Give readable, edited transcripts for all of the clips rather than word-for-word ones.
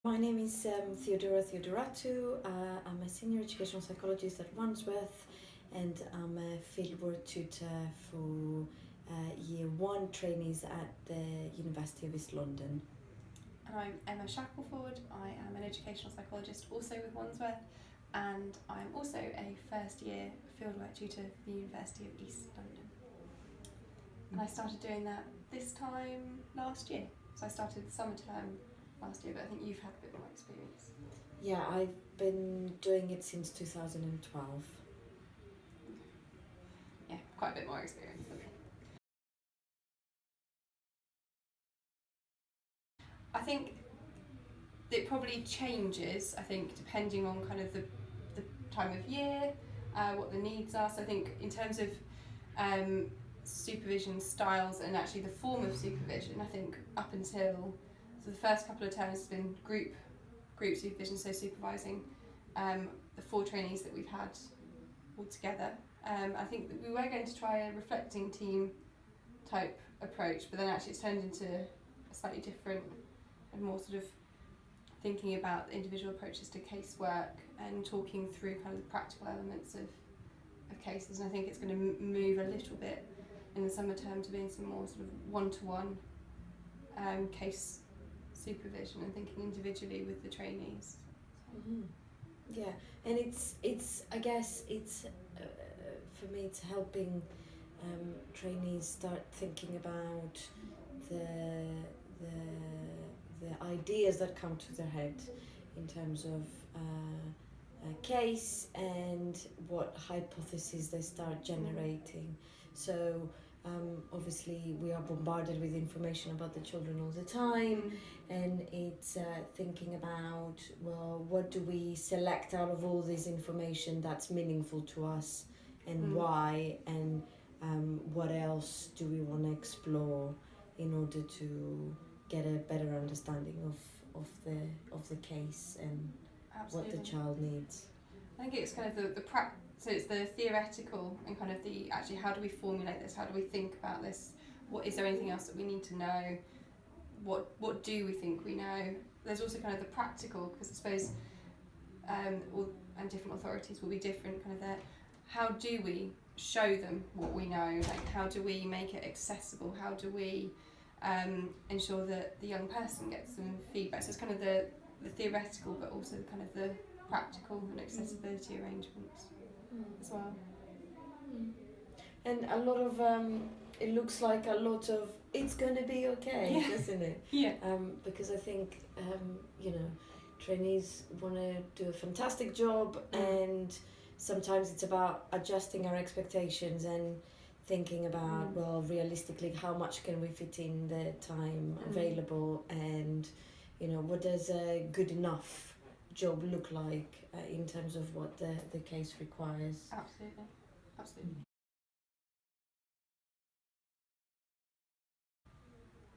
My name is Theodora Theodoratu. I'm a senior educational psychologist at Wandsworth, and I'm a fieldwork tutor for year one trainees at the University of East London. And I'm Emma Shackleford. I am an educational psychologist also with Wandsworth, and I'm also a first year fieldwork tutor for the University of East London. And I started doing that this time last year. So I started the summer term last year, but I think you've had a bit more experience. Yeah, I've been doing it since 2012. Yeah, quite a bit more experience than me. I think it probably changes, depending on kind of the time of year, what the needs are. So I think in terms of supervision styles and actually the form of supervision, I think up until the first couple of terms has been group supervision, so supervising the 4 trainees that we've had all together. I think that we were going to try a reflecting team type approach, but then actually it's turned into a slightly different and more sort of thinking about individual approaches to casework and talking through kind of the practical elements of cases. And I think it's going to move a little bit in the summer term to being some more sort of one-to-one case supervision and thinking individually with the trainees. Mm-hmm. Yeah, and it's I guess it's for me it's helping trainees start thinking about the ideas that come to their head in terms of a case and what hypotheses they start generating. So obviously we are bombarded with information about the children all the time, and it's thinking about, well, what do we select out of all this information that's meaningful to us, and why, and what else do we want to explore in order to get a better understanding of the case and Absolutely. what the child needs. I think it's kind of so it's the theoretical and kind of the actually how do we formulate this, how do we think about this, what is there anything else that we need to know, what do we think we know. There's also kind of the practical, because I suppose and different authorities will be different kind of there. How do we show them what we know, like how do we make it accessible, how do we ensure that the young person gets some feedback. So it's kind of the theoretical but also kind of the practical and accessibility arrangements as well. And a lot of it looks like a lot of it's gonna be okay, doesn't it? Yeah. Because I think trainees want to do a fantastic job, and sometimes it's about adjusting our expectations and thinking about, well, realistically, how much can we fit in the time available, and what does a good enough job look like in terms of what the case requires. Absolutely.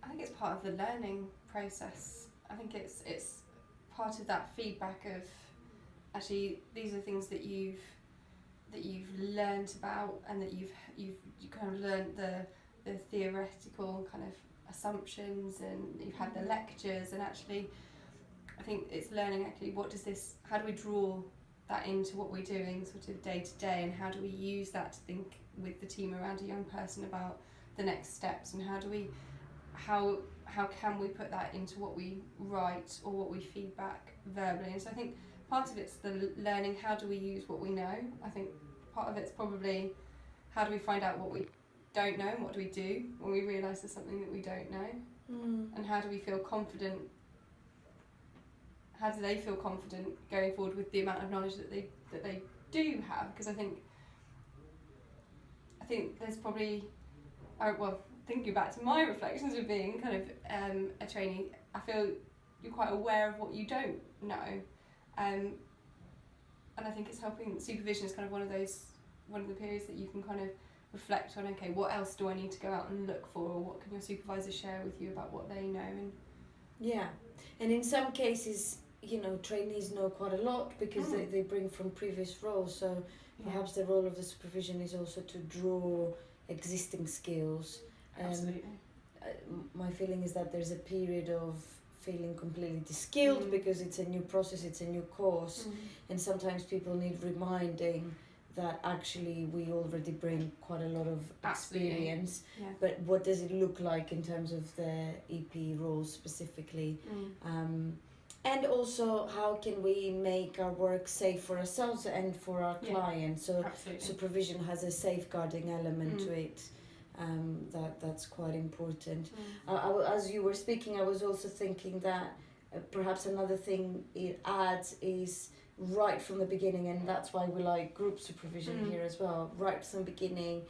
I think it's part of the learning process. I think it's part of that feedback of actually these are things that you've learned about, and that you kind of learned the theoretical kind of assumptions, and you've had the lectures, and actually I think it's learning actually how do we draw that into what we're doing sort of day to day, and how do we use that to think with the team around a young person about the next steps, and how can we put that into what we write or what we feedback verbally. And so I think part of it's the learning, how do we use what we know. I think part of it's probably how do we find out what we don't know, and what do we do when we realise there's something that we don't know, and how do we feel confident, how do they feel confident going forward with the amount of knowledge that they do have. Because I think there's probably, thinking back to my reflections of being kind of a trainee, I feel you're quite aware of what you don't know, and I think it's helping. Supervision is kind of one of the periods that you can kind of reflect on, okay, what else do I need to go out and look for, or what can your supervisor share with you about what they know. And in some cases trainees know quite a lot because they bring from previous roles, so perhaps the role of the supervision is also to draw existing skills. Absolutely. My feeling is that there's a period of feeling completely de-skilled because it's a new process, it's a new course, and sometimes people need reminding that actually we already bring quite a lot of experience. Yeah. But what does it look like in terms of the EP roles specifically? And also, how can we make our work safe for ourselves and for our clients? So Absolutely. supervision has a safeguarding element to it. That's quite important. As you were speaking, I was also thinking that perhaps another thing it adds is right from the beginning, and that's why we like group supervision here as well. Right from the beginning,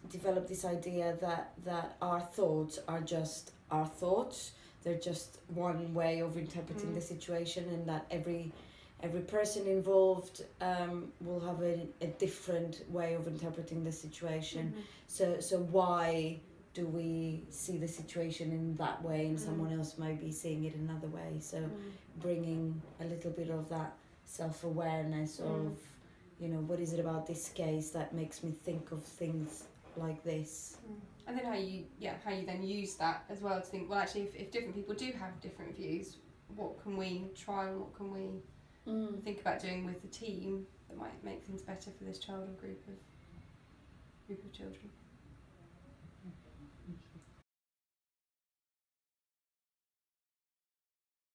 develop this idea that our thoughts are just our thoughts. They're just one way of interpreting the situation, and that every person involved will have a different way of interpreting the situation. So why do we see the situation in that way and someone else might be seeing it another way? So bringing a little bit of that self-awareness of, you know, what is it about this case that makes me think of things like this? And then how you then use that as well to think, well, actually, if different people do have different views, what can we try and what can we think about doing with the team that might make things better for this child or group of children?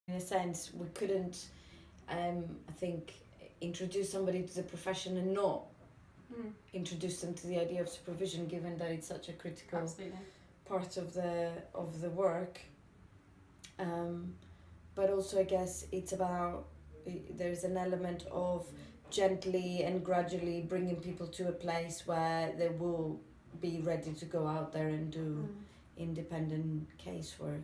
In a sense, we couldn't, I think, introduce somebody to the profession and not introduce them to the idea of supervision, given that it's such a critical part of the work. But also, I guess it's about, there's an element of gently and gradually bringing people to a place where they will be ready to go out there and do independent casework.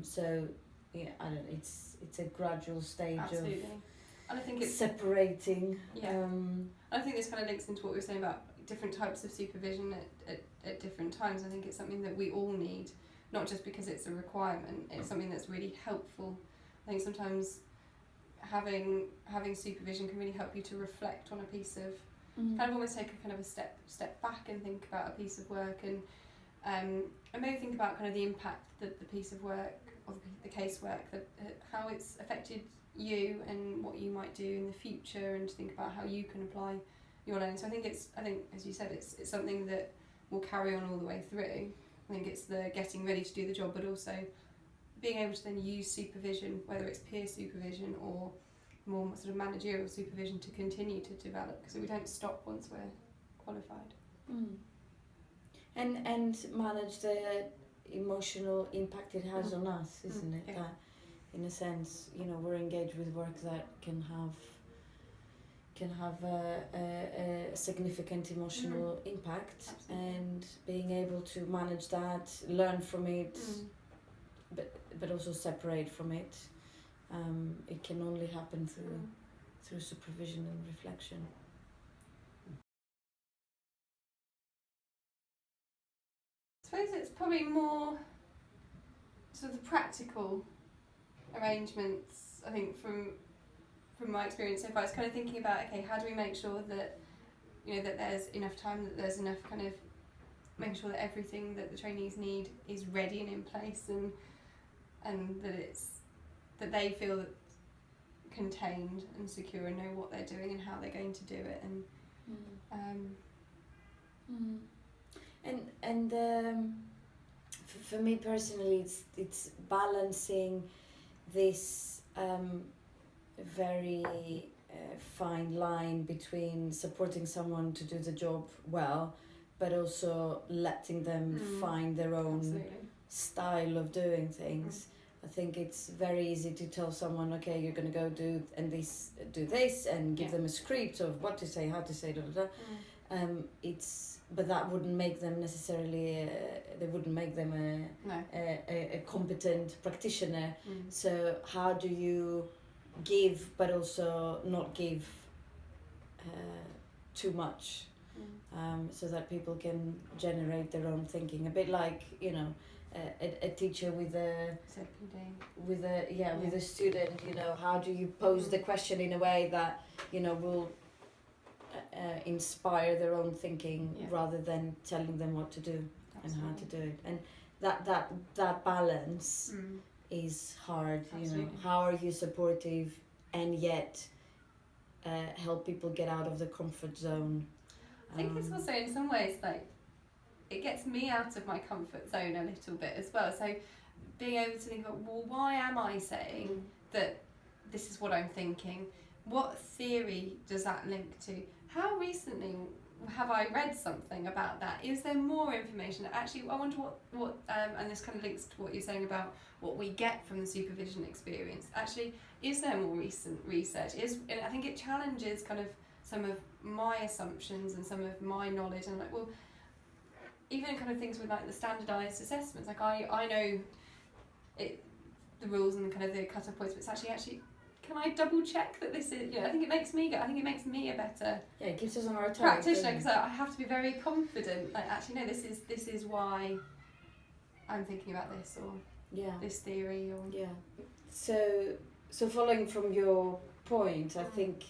So yeah, I don't know, it's a gradual stage of and I think it's separating. I think this kind of links into what we were saying about different types of supervision at different times. I think it's something that we all need, not just because it's a requirement, it's something that's really helpful. I think sometimes having supervision can really help you to reflect on a piece of, kind of almost take a kind of a step back and think about a piece of work, and maybe think about kind of the impact that the piece of work or the casework, how it's affected you and what you might do in the future, and to think about how you can apply your learning. So I think as you said, it's something that will carry on all the way through. I think it's the getting ready to do the job, but also being able to then use supervision, whether it's peer supervision or more sort of managerial supervision, to continue to develop, because we don't stop once we're qualified. And manage the emotional impact it has on us, isn't it? Yeah. That, in a sense, you know, we're engaged with work that can have a significant emotional impact. Absolutely. And being able to manage that, learn from it, but also separate from it. It can only happen through supervision and reflection. I suppose it's probably more sort of the practical arrangements. I think from my experience so far, it's kind of thinking about, okay, how do we make sure that, you know, that there's enough time, that there's enough kind of making sure that everything that the trainees need is ready and in place, and that they feel contained and secure and know what they're doing and how they're going to do it, and for me personally, it's balancing this very fine line between supporting someone to do the job well, but also letting them find their own style of doing things. I think it's very easy to tell someone, okay, you're going to go do this, and give them a script of what to say, how to say, but that wouldn't make them necessarily. They wouldn't make them a competent practitioner. So how do you give, but also not give too much, so that people can generate their own thinking? A bit like, you know, a teacher with a student. You know, how do you pose the question in a way that, you know, will inspire their own thinking, rather than telling them what to do and how to do it? And that balance is hard. Absolutely. How are you supportive and yet help people get out of the comfort zone? I think it's also in some ways like it gets me out of my comfort zone a little bit as well. So being able to think about, well, why am I saying that this is what I'm thinking? What theory does that link to? How recently have I read something about that? Is there more information? Actually, I wonder what and this kind of links to what you're saying about what we get from the supervision experience. Actually, is there more recent research? And I think it challenges kind of some of my assumptions and some of my knowledge. And like, well, even kind of things with like the standardised assessments. Like I know the rules and kind of the cut-off points, but it's actually. Can I double check that this is? I think it makes me a better it keeps us on our toes, practitioner, because I have to be very confident. Like, actually, no, this is why I'm thinking about this, or this theory, or So following from your point, I think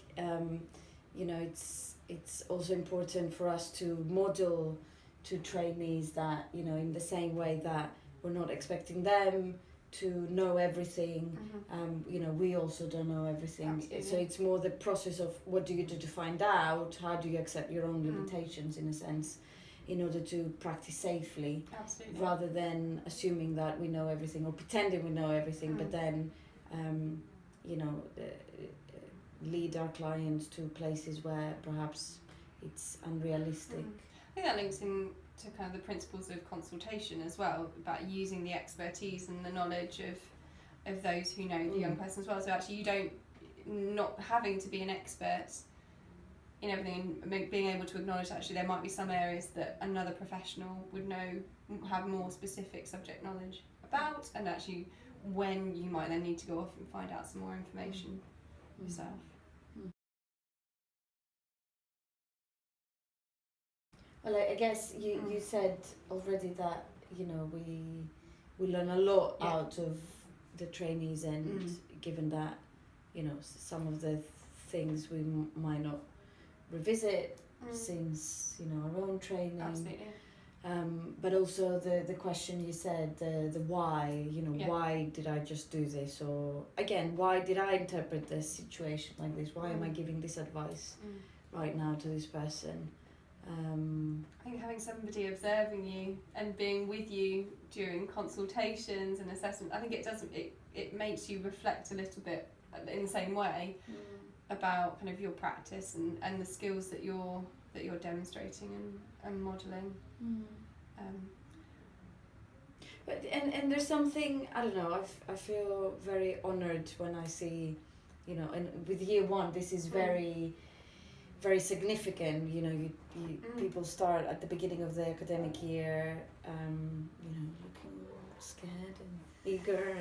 it's also important for us to model to trainees that in the same way that we're not expecting them to know everything. We also don't know everything. Absolutely. So it's more the process of what do you do to find out, how do you accept your own limitations in a sense, in order to practice safely. Absolutely. Rather than assuming that we know everything or pretending we know everything, but then lead our clients to places where perhaps it's unrealistic. I think that links in to kind of the principles of consultation as well, about using the expertise and the knowledge of those who know the young person as well. So actually not having to be an expert in everything, and being able to acknowledge that actually there might be some areas that another professional would have more specific subject knowledge about, and actually when you might then need to go off and find out some more information yourself. Well, I guess you said already that we learn a lot out of the trainees, and given that some of the things we might not revisit since our own training. Absolutely. But also the question you said, the why, why did I just do this? Or again, why did I interpret this situation like this? Why am I giving this advice right now to this person? I think having somebody observing you and being with you during consultations and assessment, I think it makes you reflect a little bit in the same way about kind of your practice and the skills that you're demonstrating and modelling. But and there's something, I don't know, I feel very honoured when I see, and with year one this is very very significant. People start at the beginning of the academic year, looking scared and eager,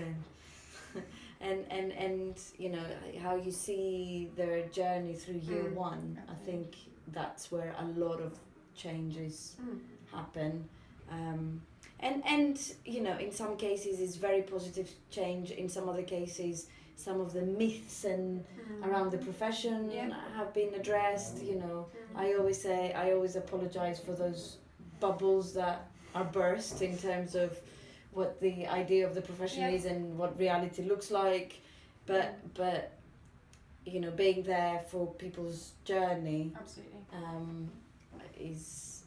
and how you see their journey through year one. I think that's where a lot of changes happen, and in some cases it's very positive change. In some other cases, some of the myths and around the profession have been addressed. I always apologize for those bubbles that are burst in terms of what the idea of the profession is and what reality looks like, but being there for people's journey is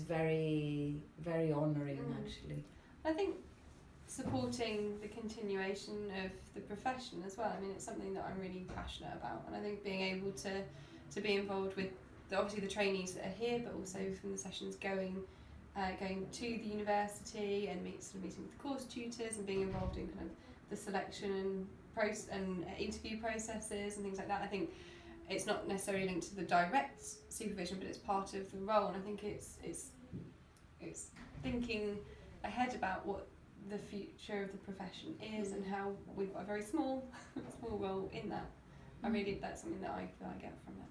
very, very honouring. Actually, I think supporting the continuation of the profession as well. I mean, it's something that I'm really passionate about, and I think being able to be involved with obviously the trainees that are here, but also from the sessions going to the university and meeting with the course tutors and being involved in kind of the selection and interview processes and things like that. I think it's not necessarily linked to the direct supervision, but it's part of the role, and I think it's thinking ahead about what the future of the profession is and how we've got a very small role in that. That's something that I feel I get from it.